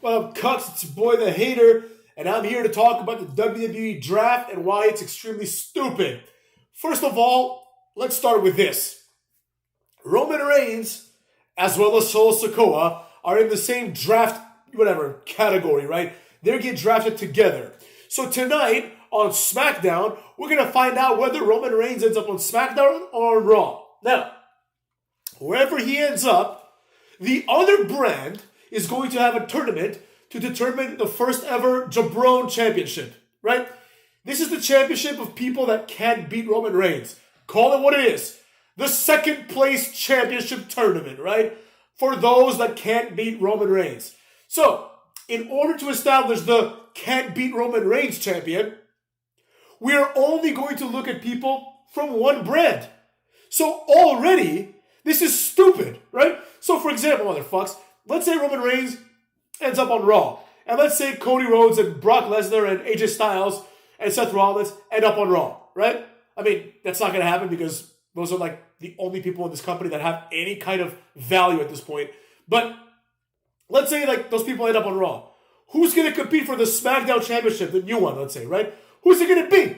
What up, Cucks? It's your boy, the Hater, and I'm here to talk about the WWE Draft and why it's extremely stupid. First of all, let's start with this. Roman Reigns, as well as Solo Sikoa, are in the same draft, category, right? They get drafted together. So tonight, on SmackDown, we're going to find out whether Roman Reigns ends up on SmackDown or on Raw. Now, wherever he ends up, the other brand is going to have a tournament to determine the first ever Jabron Championship, right? This is the championship of people that can't beat Roman Reigns. Call it what it is. The second place championship tournament, right? For those that can't beat Roman Reigns. So, in order to establish the can't beat Roman Reigns champion, we are only going to look at people from one brand. So already, this is stupid, right? So for example, motherfucks, let's say Roman Reigns ends up on Raw. And let's say Cody Rhodes and Brock Lesnar and AJ Styles and Seth Rollins end up on Raw, right? I mean, that's not going to happen because those are like the only people in this company that have any kind of value at this point. But let's say like those people end up on Raw. Who's going to compete for the SmackDown Championship, the new one, let's say, right? Who's it going to be?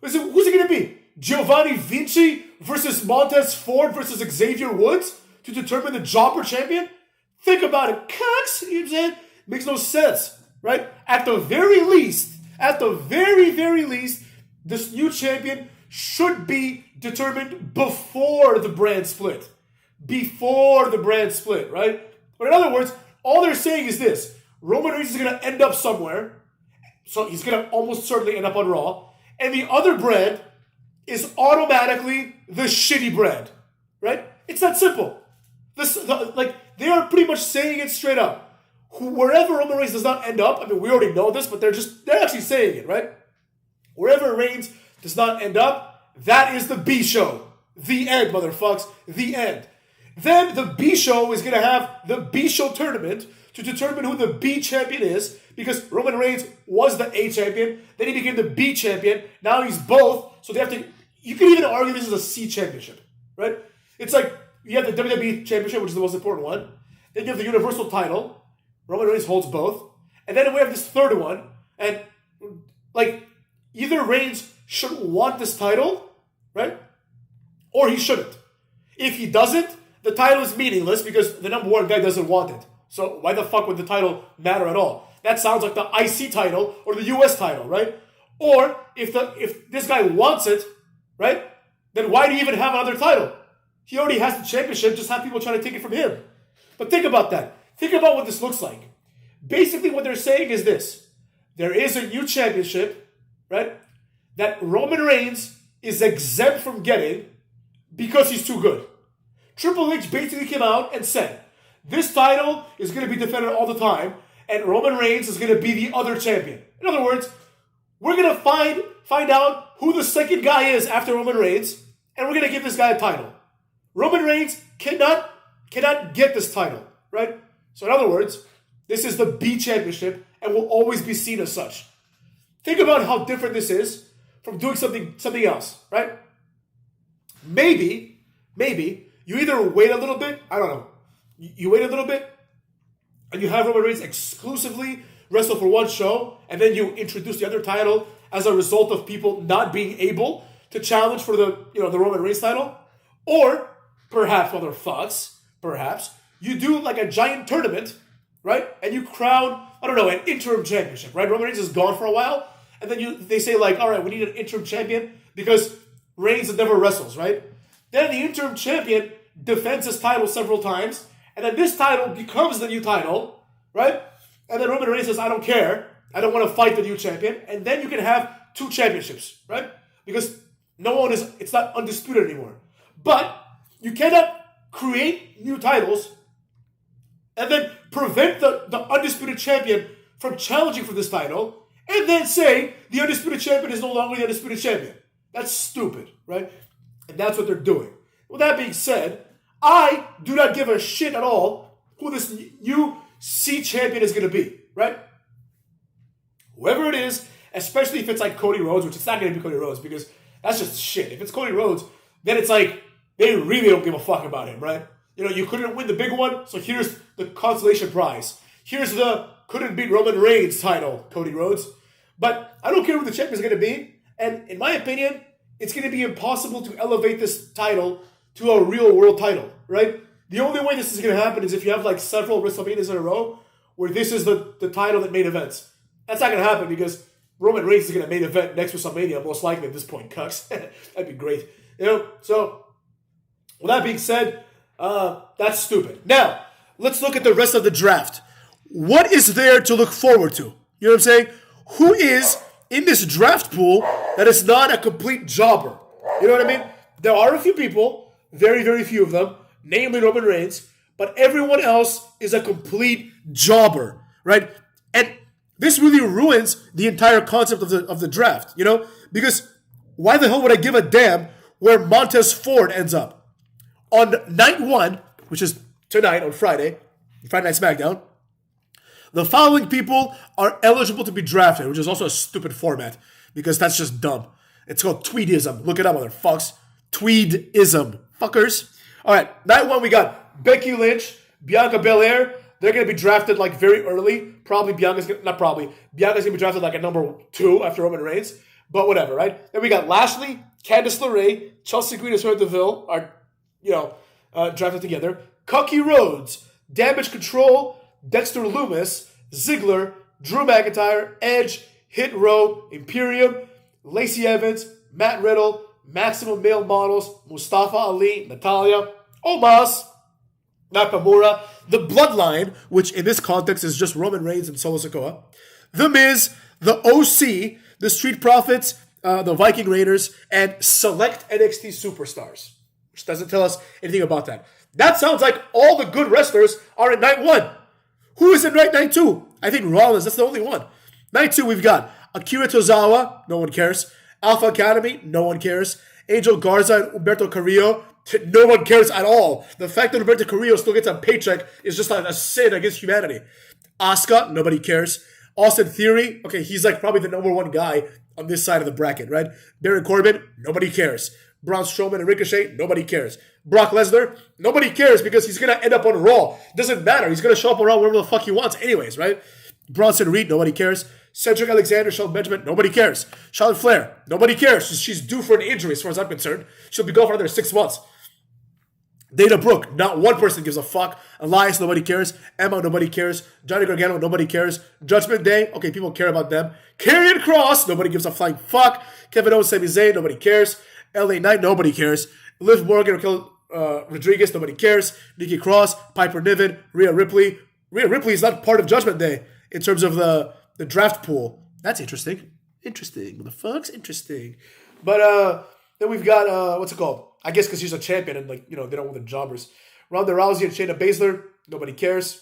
Who's it going to be? Giovanni Vinci versus Montez Ford versus Xavier Woods to determine the Jobber champion? Think about it. Cucks, you know what I'm saying? Makes no sense, right? At the very least, very least, this new champion should be determined before the brand split. Before the brand split, right? But in other words, all they're saying is this. Roman Reigns is going to end up somewhere. So he's going to almost certainly end up on Raw. And the other brand is automatically the shitty brand, right? It's that simple. They are pretty much saying it straight up. Wherever Roman Reigns does not end up, I mean, we already know this, but they're actually saying it, right? Wherever Reigns does not end up, that is the B show. The end, motherfucks. The end. Then the B show is going to have the B show tournament to determine who the B champion is, because Roman Reigns was the A champion, then he became the B champion, now he's both, so they have to, you can even argue this is a C championship, right? It's like, you have the WWE championship, which is the most important one, then you have the Universal title, Roman Reigns holds both, and then we have this third one, and, like, either Reigns should want this title, right? Or he shouldn't. If he doesn't, the title is meaningless because the number one guy doesn't want it. So why the fuck would the title matter at all? That sounds like the IC title or the US title, right? Or if this guy wants it, right? Then why do you even have another title? He already has the championship, just have people trying to take it from him. But think about that. Think about what this looks like. Basically what they're saying is this. There is a new championship, right? That Roman Reigns is exempt from getting because he's too good. Triple H basically came out and said, this title is going to be defended all the time, and Roman Reigns is going to be the other champion. In other words, we're going to find out who the second guy is after Roman Reigns, and we're going to give this guy a title. Roman Reigns cannot get this title, right? So in other words, this is the B championship and will always be seen as such. Think about how different this is from doing something else, right? Maybe you either wait a little bit, I don't know, you wait a little bit, and you have Roman Reigns exclusively wrestle for one show, and then you introduce the other title as a result of people not being able to challenge for the Roman Reigns title. Or, perhaps, motherfucks, you do like a giant tournament, right? And you crown, an interim championship, right? Roman Reigns is gone for a while, and then they say like, all right, we need an interim champion because Reigns never wrestles, right? Then the interim champion defends his title several times, and then this title becomes the new title, right? And then Roman Reigns says, I don't care. I don't want to fight the new champion. And then you can have two championships, right? Because it's not undisputed anymore. But you cannot create new titles and then prevent the undisputed champion from challenging for this title and then say the undisputed champion is no longer the undisputed champion. That's stupid, right? And that's what they're doing. With that being said, I do not give a shit at all who this new C champion is going to be, right? Whoever it is, especially if it's like Cody Rhodes, which it's not going to be Cody Rhodes because that's just shit. If it's Cody Rhodes, then it's like they really don't give a fuck about him, right? You couldn't win the big one, so here's the consolation prize. Here's the couldn't beat Roman Reigns title, Cody Rhodes. But I don't care who the champion is going to be. And in my opinion, it's going to be impossible to elevate this title to a real world title, right? The only way this is going to happen is if you have like several WrestleManias in a row where this is the title that main events. That's not going to happen because Roman Reigns is going to main event next WrestleMania, most likely at this point, cucks. That'd be great. So with that being said, that's stupid. Now, let's look at the rest of the draft. What is there to look forward to? You know what I'm saying? Who is in this draft pool that is not a complete jobber? You know what I mean? There are a few people, very, very few of them, namely Roman Reigns, but everyone else is a complete jobber, right? And this really ruins the entire concept of the draft, you know? Because why the hell would I give a damn where Montez Ford ends up? On night one, which is tonight on Friday Night SmackDown, the following people are eligible to be drafted, which is also a stupid format because that's just dumb. It's called Tweedism. Look it up, motherfucks. Tweedism. Fuckers. All right, night one we got Becky Lynch, Bianca Belair. They're going to be drafted like very early. Bianca's going to be drafted like at number 2 after Roman Reigns. But whatever, right? Then we got Lashley, Candice LeRae, Chelsea Green and Sonya Deville are, drafted together. Cookie Rhodes, Damage Control, Dexter Lumis, Ziggler, Drew McIntyre, Edge, Hit Row, Imperium, Lacey Evans, Matt Riddle, Maximum Male Models, Mustafa Ali, Natalia, Omos, Nakamura, The Bloodline, which in this context is just Roman Reigns and Solo Sikoa, The Miz, The OC, The Street Profits, the Viking Raiders, and select NXT superstars, which doesn't tell us anything about that. That sounds like all the good wrestlers are in night 1. Who is in night 2? I think Rollins, that's the only one. Night 2, we've got Akira Tozawa, no one cares. Alpha Academy, no one cares. Angel Garza and Humberto Carrillo, no one cares at all. The fact that Humberto Carrillo still gets a paycheck is just like a sin against humanity. Asuka, nobody cares. Austin Theory, okay, he's like probably the number 1 guy on this side of the bracket, right? Baron Corbin, nobody cares. Braun Strowman and Ricochet, nobody cares. Brock Lesnar, nobody cares because he's going to end up on Raw. Doesn't matter. He's going to show up on Raw wherever the fuck he wants anyways, right? Bronson Reed, nobody cares. Cedric Alexander, Shelton Benjamin, nobody cares. Charlotte Flair, nobody cares. She's due for an injury as far as I'm concerned. She'll be gone for another 6 months. Dana Brooke, not one person gives a fuck. Elias, nobody cares. Emma, nobody cares. Johnny Gargano, nobody cares. Judgment Day, okay, people care about them. Karrion Kross, nobody gives a flying fuck. Kevin Owens, Sami Zayn, nobody cares. LA Knight, nobody cares. Liv Morgan, Raquel Rodriguez, nobody cares. Nikki Cross, Piper Niven, Rhea Ripley. Rhea Ripley is not part of Judgment Day in terms of the draft pool. That's interesting. Interesting. Motherfucks, interesting. But then we've got, what's it called? I guess because she's a champion and, they don't want the jobbers. Ronda Rousey and Shayna Baszler, nobody cares.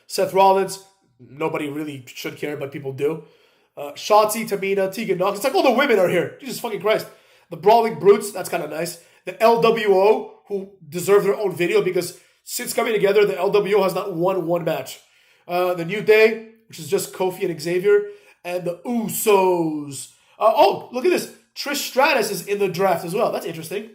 Seth Rollins, nobody really should care, but people do. Shotzi, Tamina, Tegan Nox. It's like all the women are here. Jesus fucking Christ. The Brawling Brutes, that's kind of nice. The LWO, who deserve their own video because since coming together, the LWO has not won one match. The New Day, which is just Kofi and Xavier. And the Usos. Look at this. Trish Stratus is in the draft as well. That's interesting.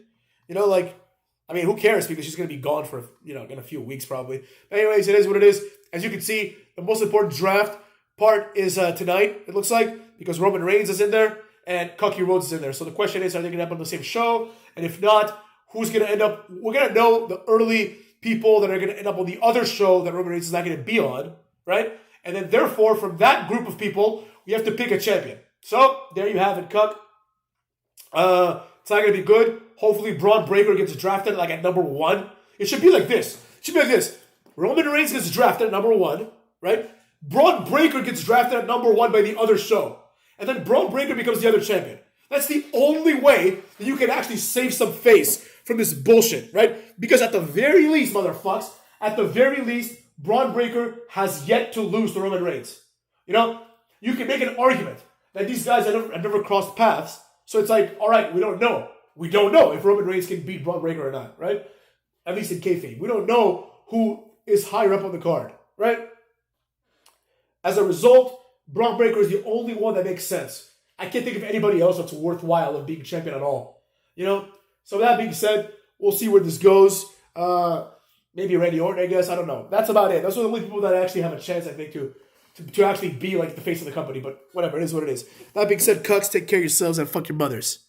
Who cares? Because she's going to be gone for, in a few weeks probably. Anyways, it is what it is. As you can see, the most important draft part is tonight, it looks like, because Roman Reigns is in there and Cookie Rhodes is in there. So the question is, are they going to end up on the same show? And if not, who's going to end up? We're going to know the early people that are going to end up on the other show that Roman Reigns is not going to be on, right? And then therefore, from that group of people, we have to pick a champion. So there you have it, Cuck. It's not going to be good. Hopefully Braun Breaker gets drafted like at number 1. It should be like this. Roman Reigns gets drafted at number 1, right? Braun Breaker gets drafted at number 1 by the other show. And then Braun Breaker becomes the other champion. That's the only way that you can actually save some face from this bullshit, right? Because at the very least, motherfucks, Braun Breaker has yet to lose to Roman Reigns. You can make an argument that these guys have never crossed paths. So it's like, all right, we don't know. We don't know if Roman Reigns can beat Braun Breaker or not, right? At least in kayfabe. We don't know who is higher up on the card, right? As a result, Braun Breaker is the only one that makes sense. I can't think of anybody else that's worthwhile of being champion at all. So that being said, we'll see where this goes. Maybe Randy Orton, I guess. I don't know. That's about it. Those are the only people that actually have a chance, I think, to actually be like the face of the company. But whatever, it is what it is. That being said, cucks, take care of yourselves and fuck your mothers.